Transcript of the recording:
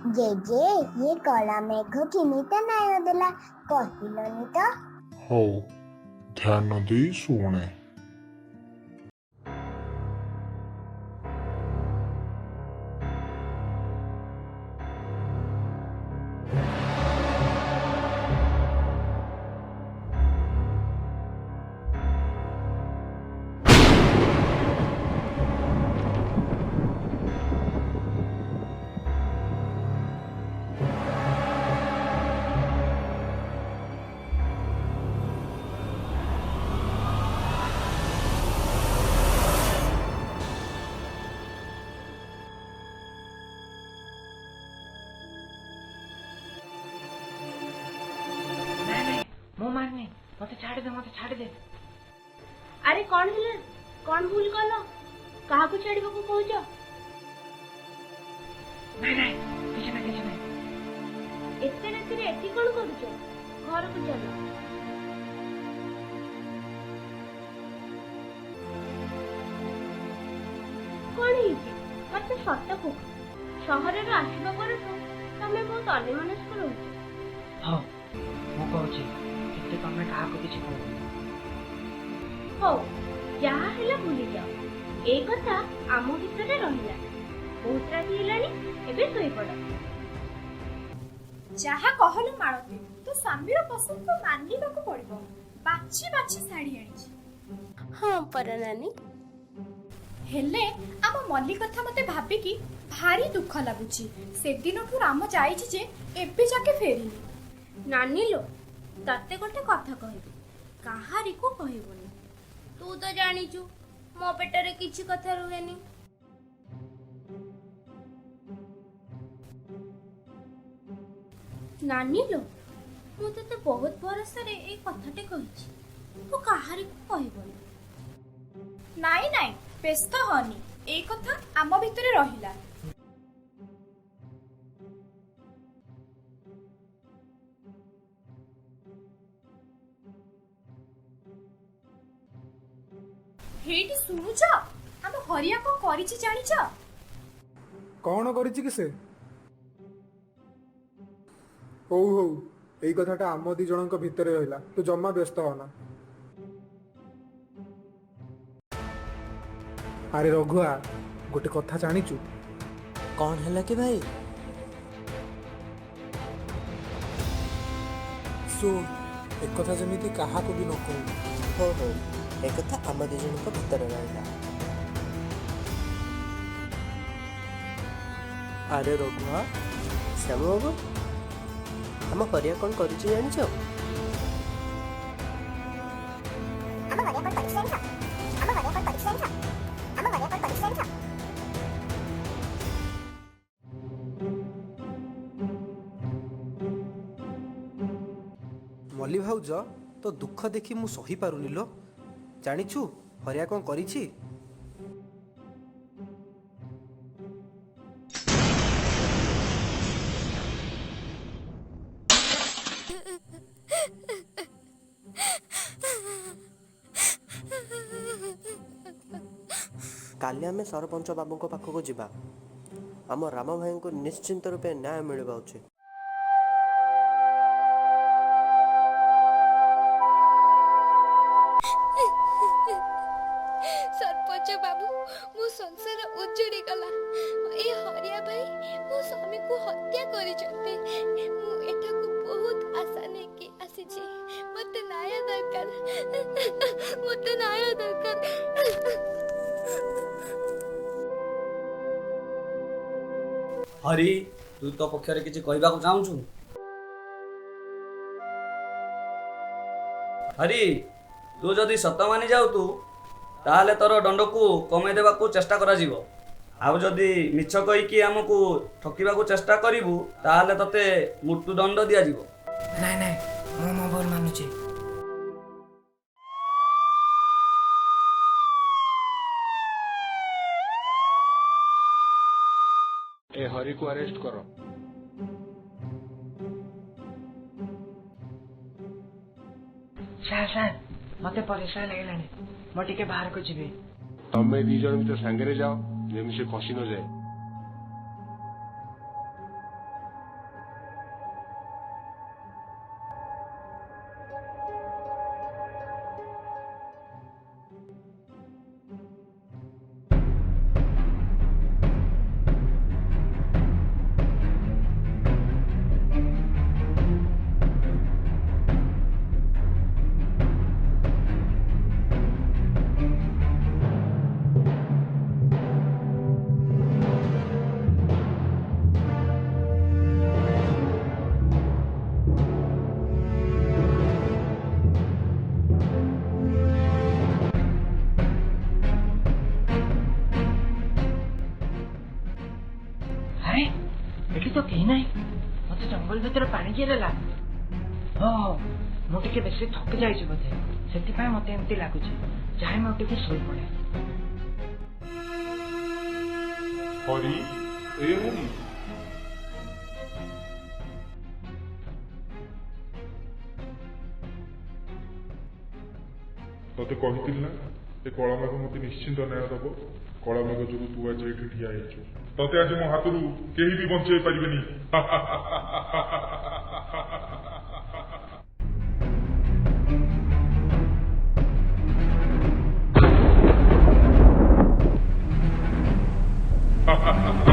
ଜେଜେ ଇଏ କଳା ମେଘ କେମିତି ନାୟ ଦେଲା କହିଲନି ତ? ହଉ ଧ୍ୟାନ ଦେଇ ଶୁଣେ। मारने मत छाड़ दे। अरे कौन है कौन भूल कल क्या छाड़ा को कौच? एत राति एटी कौन करुच? घर को चल। कौन मत सत को सहर आसवा पर तमें बहुत अन्यमनस्क रोच। हाँ मु कहूँ तमें क्या किसी कह हो जहा है भूली जाओ ए कथा आम भितर रहिला। बहुत राति हेलानी एबे सोई पड़। जहा कहलु मालती तो स्वामीर पसंद को मानिबा को पड़िबो। बाछी बाछी साड़ी आनी। हां पर नानी हेले आम मल्ली कथा मते भाबी की भारी दुख लागुची। से दिनठु राम जाईची जे एबे जाके फेरिनी। नानी लो तते गोटे कथा कहबी काहारी को कहबोनी। तू तो जानिचु मो पेटरे किछि कथा रुहेनी। नानी लो मु तते बहुत भरोसा रे ए कथाटे कहिछि। तू काहारी को कहबोनी। नाई नाई व्यस्त हनी ए कथा आम भितरे रहिला। हेटी सुनुच आम हरिया को करिछि जानिछ? कौन करिछि कि से? हौ हौ एई कथाटा आम दी जनक भितरे रहिला। तू जम्मा व्यस्त होना। अरे रघुआ गोटे कथा जानिचु? कौन है कि भाई? सुन एक कथा जमिति काहा को भी न कहू। हो एक कथा आम दी जन को भीतर रहिला। अरे रघुआ श्याम बाबू आम हरिया कौन करिछि जानिछ? मल्ली भाउज तो दुख देखी मु सही पारुनी लो। जानिछु हरिया कौन करिछि? काली आमे सरपंच बाबू को पाखक को जिबा। आम राम भाई को निश्चिंत रूपे न्याय मिलवा उचित। सरपंच बाबू मो संसार उजड़ी गला। ए हरिया भाई मो स्वामी को हत्या करिसते। मु एठा को बहुत आशा नै कि आसीछि। मते न्याय दरकार। मते न्याय दरकार। हरि तू तो पक्षरे किसी कहबाकू चाहूछु? हरि तू जदि सत मानि जाऊ तू ताहले तोर दंड को कमे देवा को चेष्टा करा जीवो। आउ जदि मिछ कहि कि हमकु ठकिबा को चेष्टा करिवु ताहले तते मृत्यु दंड दिया जीवो। नाई नाई मो बोल मानुची। ए हरि को अरेस्ट करो। सार मते परेशान लागलानी। मो टिके बाहर को जिबे। तमे दी जन भी तो संगे जाओ जेमि से फसी न जाए। ଏଠି ତ କେହି ନାହିଁ ମତେ ଜଙ୍ଗଲ ଭିତରେ ପାଣି କିଏ ଦେଲା ହଁ ମୁଁ ଟିକେ ବେଶୀ ଥକି ଯାଇଛି ବୋଧେ ସେଥିପାଇଁ ମତେ ଏମିତି ଲାଗୁଛି ଯାଏ ମୁଁ ଟିକେ ଶୋଇପଡେ ହରି ଏ ହରି ତତେ କହିଥିଲି ନା ଏ କଳାମେଘ ମତେ ନିଶ୍ଚିନ୍ତ ନ୍ୟାୟ ଦବ କଳାମେଘ ଯୋଗୁଁ ତୁ ଆଜି ଏଠି ଠିଆ ହେଇଛୁ ତତେ ଆଜି ମୋ ହାତରୁ କେହି ବି ବଞ୍ଚେଇ ପାରିବେନି ha ha ha